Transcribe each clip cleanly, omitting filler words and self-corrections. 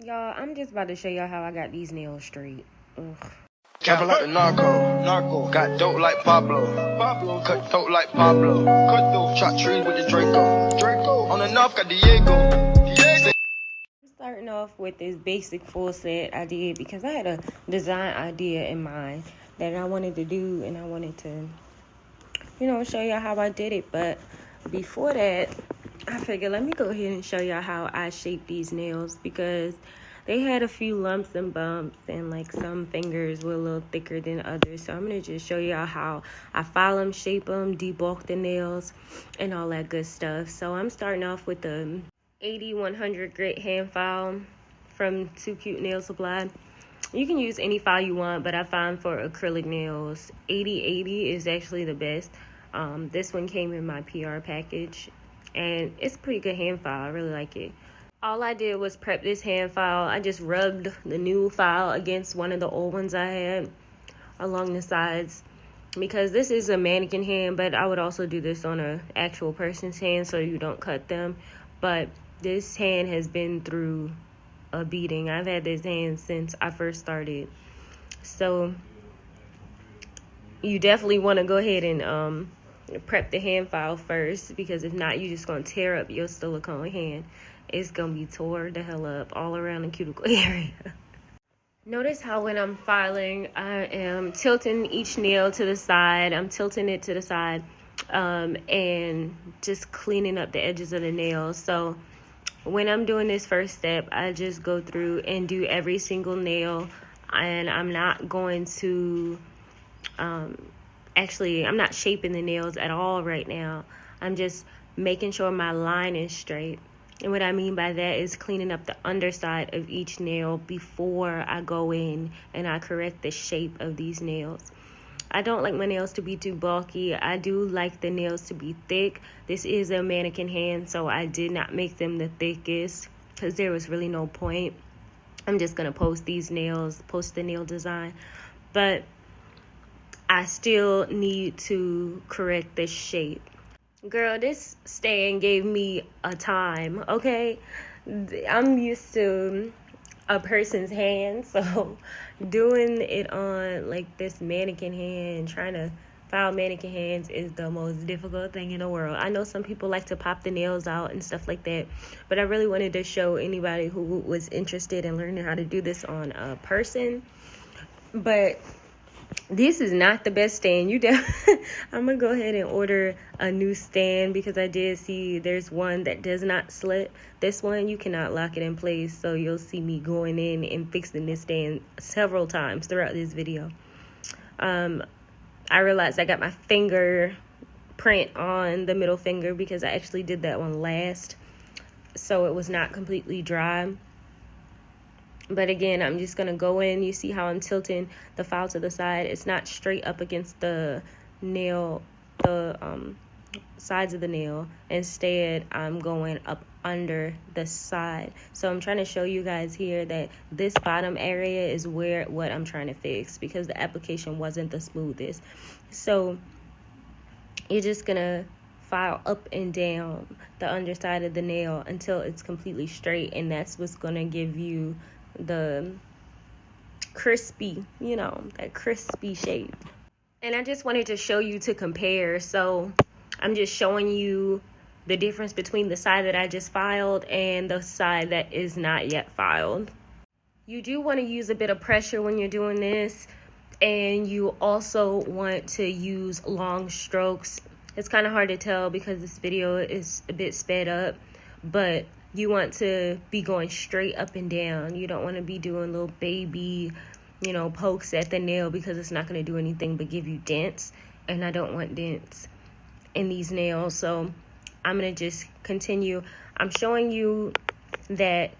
Y'all, I'm just about to show y'all how I got these nails straight. Ugh. Trapping like the narco. Got dope like Pablo. Cut dope like Pablo. Chop trees with the Draco. On the north got Diego. I'm starting off with this basic full set I did because I had a design idea in mind that I wanted to do, and I wanted to, show y'all how I did it. But before that, I figured let me go ahead and show y'all how I shaped these nails, because they had a few lumps and bumps, and like some fingers were a little thicker than others. So I'm going to just show y'all how I file them, shape them, debulk the nails, and all that good stuff. So I'm starting off with the 80-100 grit hand file from Too Cute Nail Supply. You can use any file you want, but I find for acrylic nails, 80/80 is actually the best. This one came in my PR package, and it's a pretty good hand file. I really like it. All I did was prep this hand file. I just rubbed the new file against one of the old ones I had along the sides, because this is a mannequin hand, but I would also do this on an actual person's hand so you don't cut them. But this hand has been through a beating. I've had this hand since I first started. So you definitely want to go ahead and prep the hand file first, because if not, you're just going to tear up your silicone hand. It's going to be tore the hell up all around the cuticle area. Notice how when I'm filing, I am tilting each nail to the side. I'm tilting it to the side and just cleaning up the edges of the nails. So when I'm doing this first step, I just go through and do every single nail, and I'm not going to actually, I'm not shaping the nails at all right now. I'm just making sure my line is straight. And what I mean by that is cleaning up the underside of each nail before I go in and I correct the shape of these nails. I don't like my nails to be too bulky. I do like the nails to be thick. This is a mannequin hand, so I did not make them the thickest because there was really no point. I'm just going to post these nails, post the nail design. But I still need to correct the shape. Girl, this stand gave me a time, okay? I'm used to a person's hand, so doing it on like this mannequin hand, trying to file mannequin hands is the most difficult thing in the world. I know some people like to pop the nails out and stuff like that, but I really wanted to show anybody who was interested in learning how to do this on a person. But this is not the best stand. I'm gonna go ahead and order a new stand, because I did see there's one that does not slip. This one, you cannot lock it in place, so you'll see me going in and fixing this stand several times throughout this video. I realized I got my finger print on the middle finger because I actually did that one last, so it was not completely dry. But again, I'm just going to go in. You see how I'm tilting the file to the side. It's not straight up against the nail, the sides of the nail. Instead, I'm going up under the side. So I'm trying to show you guys here that this bottom area is what I'm trying to fix, because the application wasn't the smoothest. So you're just going to file up and down the underside of the nail until it's completely straight, and that's what's going to give you the crispy, that crispy shape. And I just wanted to show you to compare. So I'm just showing you the difference between the side that I just filed and the side that is not yet filed. You do want to use a bit of pressure when you're doing this, and you also want to use long strokes. It's kind of hard to tell because this video is a bit sped up, but you want to be going straight up and down. You don't want to be doing little baby, pokes at the nail, because it's not going to do anything but give you dents. And I don't want dents in these nails. So I'm going to just continue. I'm showing you that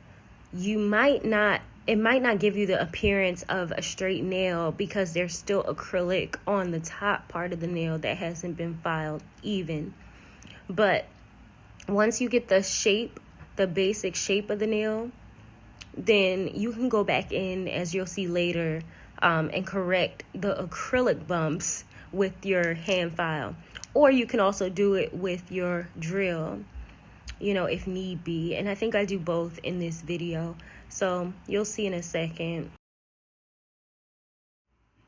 it might not give you the appearance of a straight nail, because there's still acrylic on the top part of the nail that hasn't been filed even. But once you get the shape, the basic shape of the nail, then you can go back in, as you'll see later, and correct the acrylic bumps with your hand file. Or you can also do it with your drill. if need be. And I think I do both in this video, so you'll see in a second.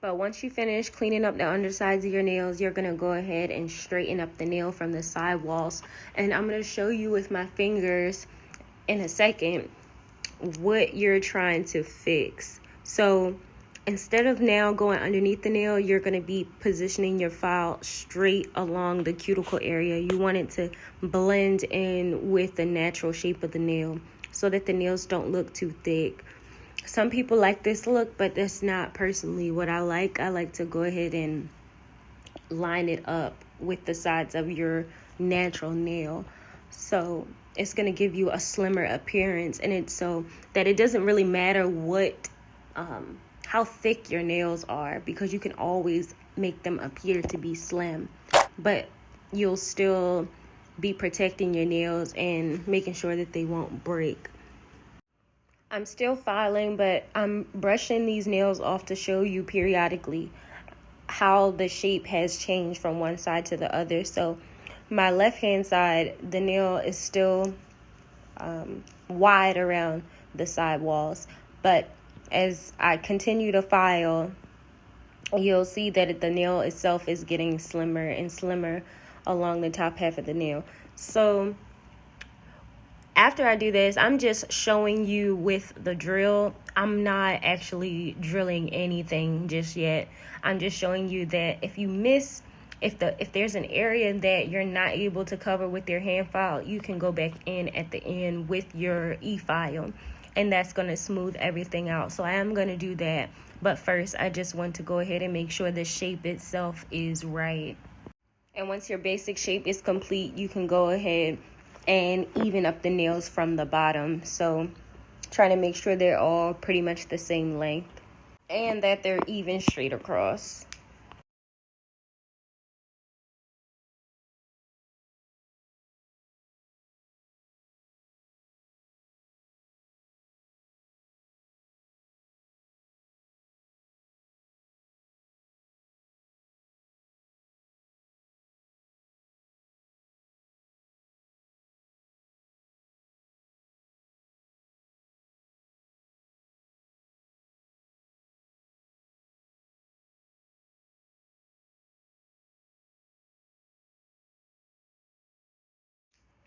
But once you finish cleaning up the undersides of your nails, you're going to go ahead and straighten up the nail from the side walls. And I'm going to show you with my fingers in a second what you're trying to fix. So instead of now going underneath the nail, you're going to be positioning your file straight along the cuticle area. You want it to blend in with the natural shape of the nail so that the nails don't look too thick. Some people like this look, but that's not personally what I like. I like to go ahead and line it up with the sides of your natural nail. So it's going to give you a slimmer appearance, and it's so that it doesn't really matter how thick your nails are, because you can always make them appear to be slim, but you'll still be protecting your nails and making sure that they won't break. I'm still filing, but I'm brushing these nails off to show you periodically how the shape has changed from one side to the other. So my left hand side, the nail is still wide around the side walls, but as I continue to file, you'll see that the nail itself is getting slimmer and slimmer along the top half of the nail. So after I do this, I'm just showing you with the drill. I'm not actually drilling anything just yet. I'm just showing you that if you miss, if there's an area that you're not able to cover with your hand file, you can go back in at the end with your e-file, and that's going to smooth everything out. So I am going to do that. But first, I just want to go ahead and make sure the shape itself is right. And once your basic shape is complete, you can go ahead and even up the nails from the bottom. So trying to make sure they're all pretty much the same length and that they're even straight across.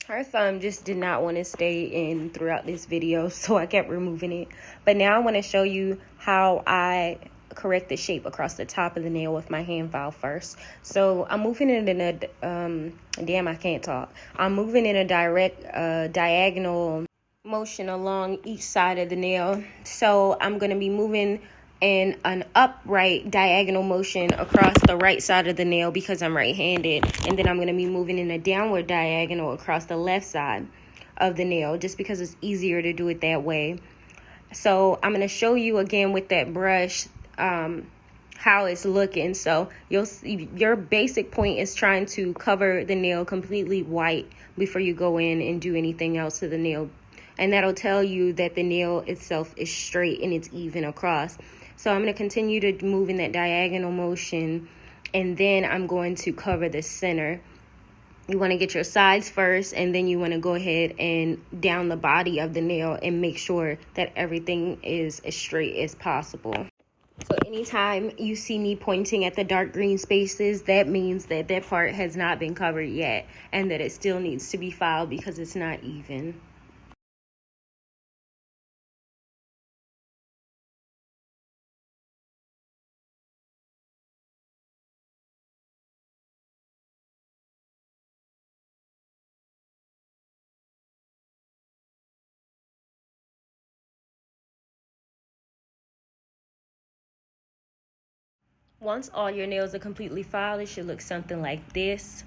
Her thumb just did not want to stay in throughout this video, so I kept removing it. But now I want to show you how I correct the shape across the top of the nail with my hand file first. So I'm moving it in a I can't talk. I'm moving in a diagonal motion along each side of the nail. So I'm going to be moving in an upright diagonal motion across the right side of the nail because I'm right-handed, and then I'm going to be moving in a downward diagonal across the left side of the nail just because it's easier to do it that way. So I'm going to show you again with that brush how it's looking. So you'll see your basic point is trying to cover the nail completely white before you go in and do anything else to the nail, and that'll tell you that the nail itself is straight and it's even across. So I'm going to continue to move in that diagonal motion, and then I'm going to cover the center. You want to get your sides first, and then you want to go ahead and down the body of the nail and make sure that everything is as straight as possible. So anytime you see me pointing at the dark green spaces, that means that that part has not been covered yet and that it still needs to be filed because it's not even. Once all your nails are completely filed, it should look something like this,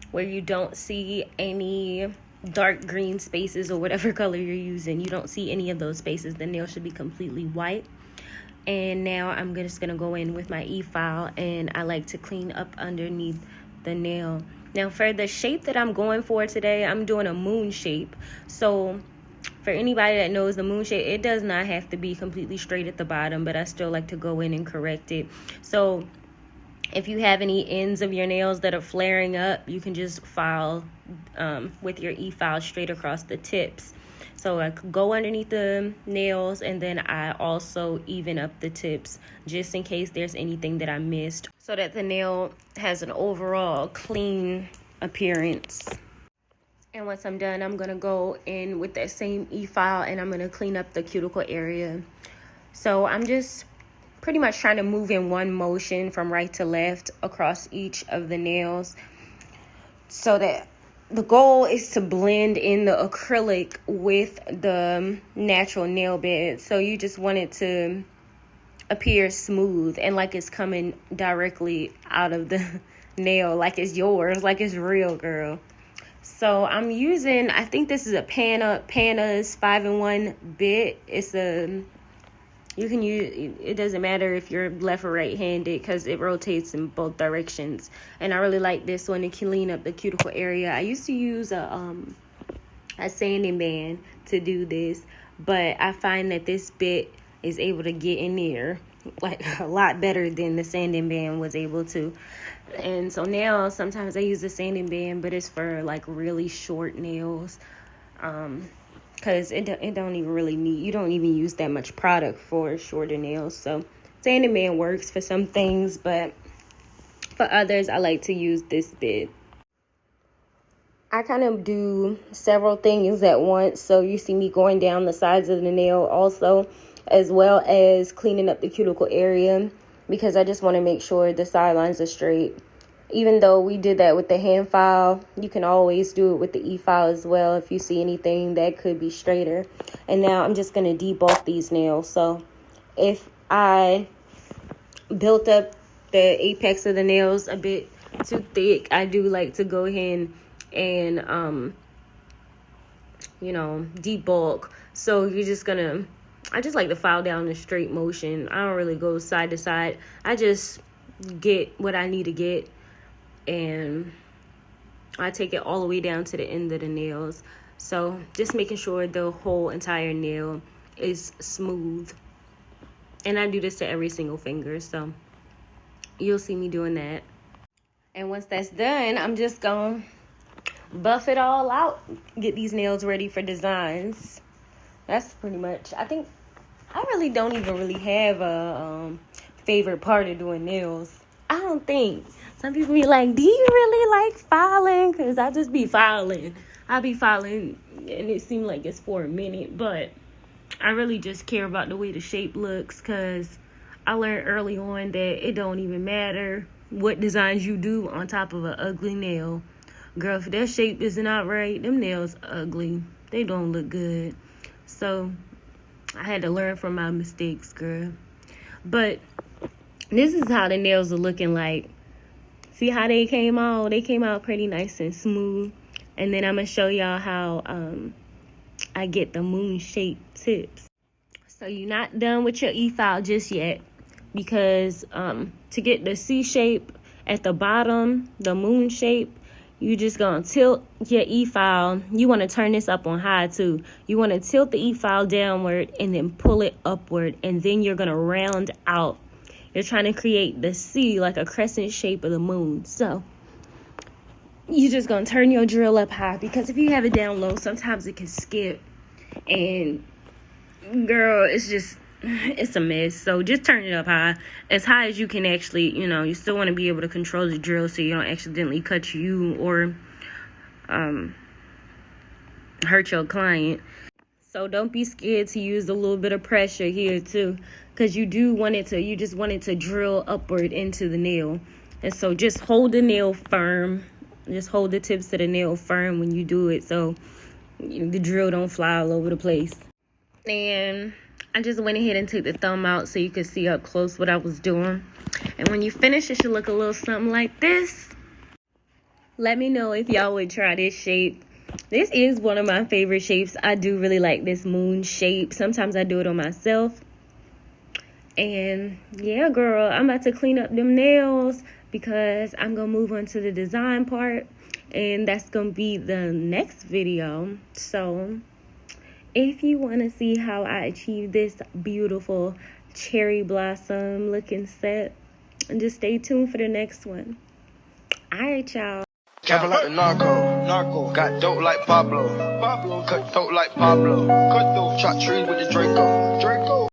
where you don't see any dark green spaces or whatever color you're using. You don't see any of those spaces. The nail should be completely white. And now I'm just going to go in with my e-file, and I like to clean up underneath the nail. Now for the shape that I'm going for today, I'm doing a moon shape. So for anybody that knows the moon shape, it does not have to be completely straight at the bottom, but I still like to go in and correct it. So If you have any ends of your nails that are flaring up, you can just file with your e-file straight across the tips. So I go underneath the nails, and then I also even up the tips just in case there's anything that I missed, so that the nail has an overall clean appearance. And once I'm done, I'm gonna go in with that same e-file and I'm gonna clean up the cuticle area. So I'm just pretty much trying to move in one motion from right to left across each of the nails, so that the goal is to blend in the acrylic with the natural nail bed. So you just want it to appear smooth and like it's coming directly out of the nail, like it's yours, like it's real, girl. So I'm using, I think this is a Pana's 5-in-1 bit. It's a, you can use, it doesn't matter if you're left or right handed because it rotates in both directions. And I really like this one to clean up the cuticle area. I used to use a sanding band to do this, but I find that this bit is able to get in there like a lot better than the sanding band was able to. And so now sometimes I use the sanding band, but it's for like really short nails, because it don't even really need, you don't even use that much product for shorter nails. So sanding band works for some things, but for others I like to use this bit. I kind of do several things at once, so you see me going down the sides of the nail also, as well as cleaning up the cuticle area, because I just want to make sure the sidelines are straight. Even though we did that with the hand file, you can always do it with the e-file as well if you see anything that could be straighter. And now I'm just going to debulk these nails. So if I built up the apex of the nails a bit too thick, I do like to go ahead and debulk. So you're just gonna, I just like to file down in straight motion. I don't really go side to side. I just get what I need to get, and I take it all the way down to the end of the nails. So just making sure the whole entire nail is smooth. And I do this to every single finger, so you'll see me doing that. And once that's done, I'm just gonna buff it all out, get these nails ready for designs. That's pretty much, I think, I really don't even really have a favorite part of doing nails. I don't think. Some people be like, do you really like filing? Because I just be filing. I be filing and it seems like it's for a minute, but I really just care about the way the shape looks, because I learned early on that it don't even matter what designs you do on top of an ugly nail. Girl, if that shape is not right, them nails ugly. They don't look good. So I had to learn from my mistakes, girl. But this is how the nails are looking like. See how they came out? They came out pretty nice and smooth. And then I'm going to show y'all how I get the moon-shaped tips. So you're not done with your e-file just yet, because to get the C shape at the bottom, the moon shape, you just gonna tilt your e-file. You want to turn this up on high too. You want to tilt the e-file downward and then pull it upward, and then you're gonna round out. You're trying to create the C, like a crescent shape of the moon. So you're just gonna turn your drill up high, because if you have it down low, sometimes it can skip, and girl, it's a mess. So just turn it up high as you can. Actually, you still want to be able to control the drill so you don't accidentally cut you or hurt your client. So don't be scared to use a little bit of pressure here too, because you just want it to drill upward into the nail. And so just hold the nail firm. Just hold the tips of the nail firm when you do it, so the drill don't fly all over the place. And I just went ahead and took the thumb out so you could see up close what I was doing. And when you finish, it should look a little something like this. Let me know if y'all would try this shape. This is one of my favorite shapes. I do really like this moon shape. Sometimes I do it on myself. And yeah, girl, I'm about to clean up them nails, because I'm going to move on to the design part. And that's going to be the next video. So if you want to see how I achieve this beautiful cherry blossom looking set, And just stay tuned for the next one. All right, y'all. Trapping like a narco. Got dope like Pablo. Cut dope like Pablo. Chop trees with the Draco.